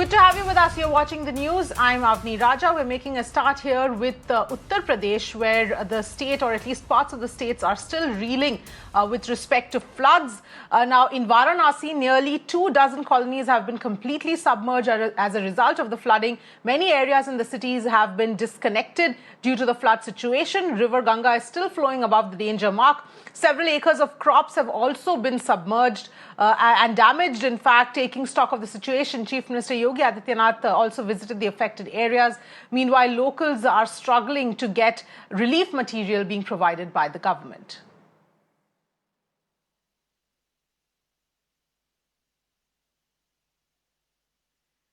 Good to have you with us. You're watching the news. I'm Avni Raja. We're making a start here with Uttar Pradesh, where the state, or at least parts of the states, are still reeling with respect to floods. Now, in Varanasi, nearly 24 colonies have been completely submerged as a result of the flooding. Many areas in the cities have been disconnected due to the flood situation. River Ganga is still flowing above the danger mark. Several acres of crops have also been submerged and damaged. In fact, taking stock of the situation, Chief Minister Yogi Adityanath also visited the affected areas. Meanwhile, locals are struggling to get relief material being provided by the government.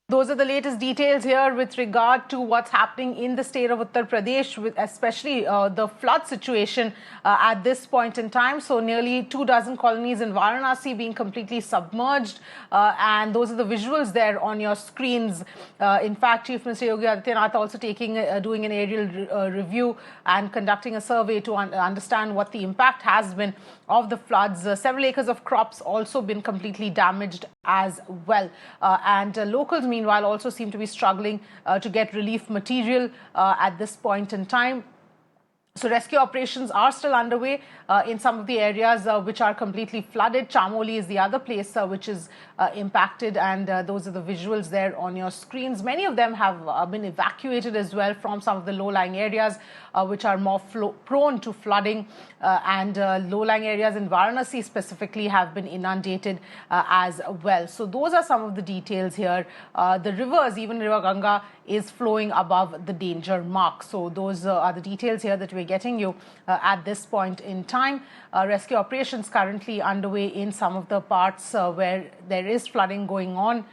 Those are the latest details here with regard to what's happening in the state of Uttar Pradesh, with especially the flood situation at this point in time. So nearly 24 colonies in Varanasi being completely submerged. And those are the visuals there on your screens. In fact, Chief Minister Yogi Adityanath also doing an aerial review and conducting a survey to understand what the impact has been of the floods. Several acres of crops also been completely damaged as well. And locals, meanwhile, also seem to be struggling to get relief material at this point in time. So rescue operations are still underway in some of the areas which are completely flooded. Chamoli is the other place which is impacted, and those are the visuals there on your screens. Many of them have been evacuated as well from some of the low-lying areas which are more prone to flooding, and low-lying areas in Varanasi specifically have been inundated as well. So those are some of the details here. The rivers, even River Ganga, is flowing above the danger mark. So those are the details here that we're getting you at this point in time. Rescue operations currently underway in some of the parts where there is flooding going on.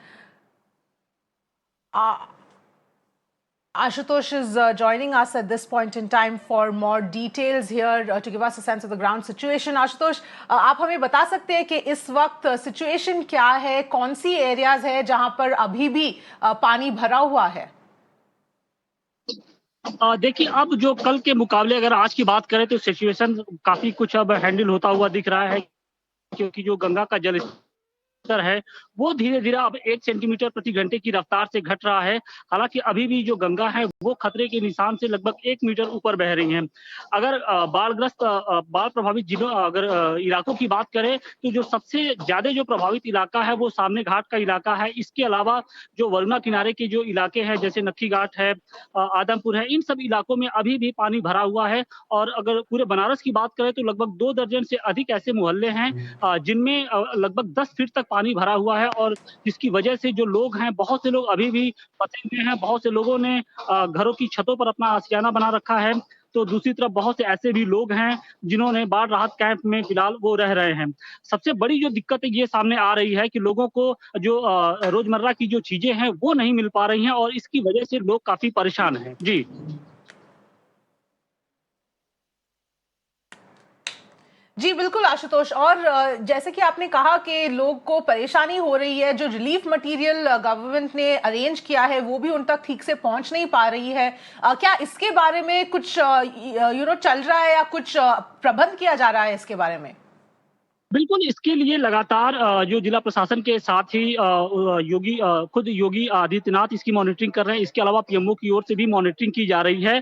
Ashutosh is joining us at this point in time for more details here to give us a sense of the ground situation. Ashutosh, आप हमें बता सकते हैं कि इस वक्त situation क्या है, कौन सी एरियाज है जहां पर अभी भी पानी भरा हुआ है? देखिए, अब जो कल के मुकाबले अगर आज की बात करें तो सिचुएशन काफी कुछ अब हैंडल होता हुआ दिख रहा है, क्योंकि जो गंगा का जल है वो धीरे-धीरे अब 1 सेंटीमीटर प्रति घंटे की रफ्तार से घट रहा है। हालांकि अभी भी जो गंगा है वो खतरे के निशान से लगभग 1 मीटर ऊपर बह रही हैं। अगर बाढ़ प्रभावित इलाकों की बात करें तो जो सबसे ज्यादा जो प्रभावित इलाका है वो सामने घाट का इलाका है। इसके अलावा जो वरुणा किनारे के जो इलाके हैं, जैसे नक्की घाट है, आदमपुर है, इन सब इलाकों में अभी भी पानी भरा हुआ है। और अगर पूरे बनारस की बात करें तो लगभग 2 दर्जन से अधिक ऐसे मोहल्ले हैं जिनमें लगभग 10 फीट तक पानी भरा हुआ है, और जिसकी वजह से जो लोग हैं, बहुत से लोग अभी भी फंसे हुए हैं। बहुत से लोगों ने घरों की छतों पर अपना आशियाना बना रखा है, तो दूसरी तरफ बहुत से ऐसे भी लोग हैं जिन्होंने बाढ़ राहत कैंप में फिलहाल वो रह रहे हैं। सबसे बड़ी जो दिक्कत ये सामने आ रही है कि लोगों को जो रोजमर्रा की जो चीजें हैं वो नहीं मिल पा रही हैं, और इसकी वजह से लोग काफी परेशान हैं। जी जी बिल्कुल आशुतोष, और जैसे कि आपने कहा कि लोग को परेशानी हो रही है, जो रिलीफ मटेरियल गवर्नमेंट ने अरेंज किया है वो भी उन तक ठीक से पहुंच नहीं पा रही है। क्या इसके बारे में कुछ चल रहा है या कुछ प्रबंध किया जा रहा है इसके बारे में? बिल्कुल, इसके लिए लगातार जो जिला प्रशासन के साथ ही खुद योगी आदित्यनाथ इसकी मॉनिटरिंग कर रहे हैं। इसके अलावा पीएमओ की ओर से भी मॉनिटरिंग की जा रही है।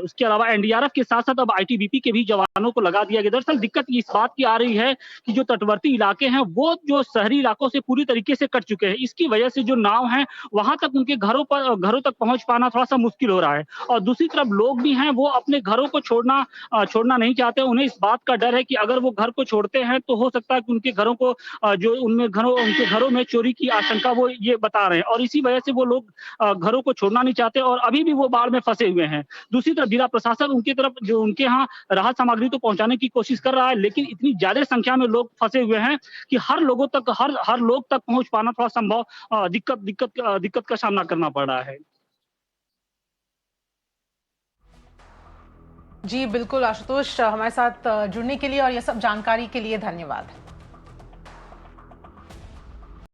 इसके अलावा एनडीआरएफ के साथ-साथ अब आईटीबीपी के भी जवानों को लगा दिया गया। दरअसल दिक्कत इस बात की आ रही है कि जो तटवर्ती इलाके हैं वो जो शहरी इलाकों से पूरी तरीके से कट चुके हैं। इसकी वजह से जो नाव हैं वहां तक उनके घरों तक पहुंच पाना थोड़ा-सा मुश्किल हो रहा है। और दूसरी तरफ लोग भी हैं, वो अपने घरों को छोड़ना नहीं चाहते। उन्हें इस बात का डर है कि अगर वो घर को छोड़ते हैं तो हो सकता है कि उनके घरों को उनके घरों में चोरी की आशंका वो ये बता रहे हैं, और इसी वजह से वो लोग घरों को छोड़ना नहीं चाहते, और अभी भी वो बाढ़ में फंसे हुए हैं। दूसरी तरफ जिला प्रशासन उनकी तरफ जो उनके यहाँ राहत सामग्री तो पहुंचाने की कोशिश कर रहा है, लेकिन इतनी ज्यादा संख्या में लोग फंसे हुए हैं कि हर लोग तक पहुंच पाना थोड़ा संभव दिक्कत का सामना करना पड़ रहा है। जी बिल्कुल आशुतोष, हमारे साथ जुड़ने के लिए और ये सब जानकारी के लिए धन्यवाद।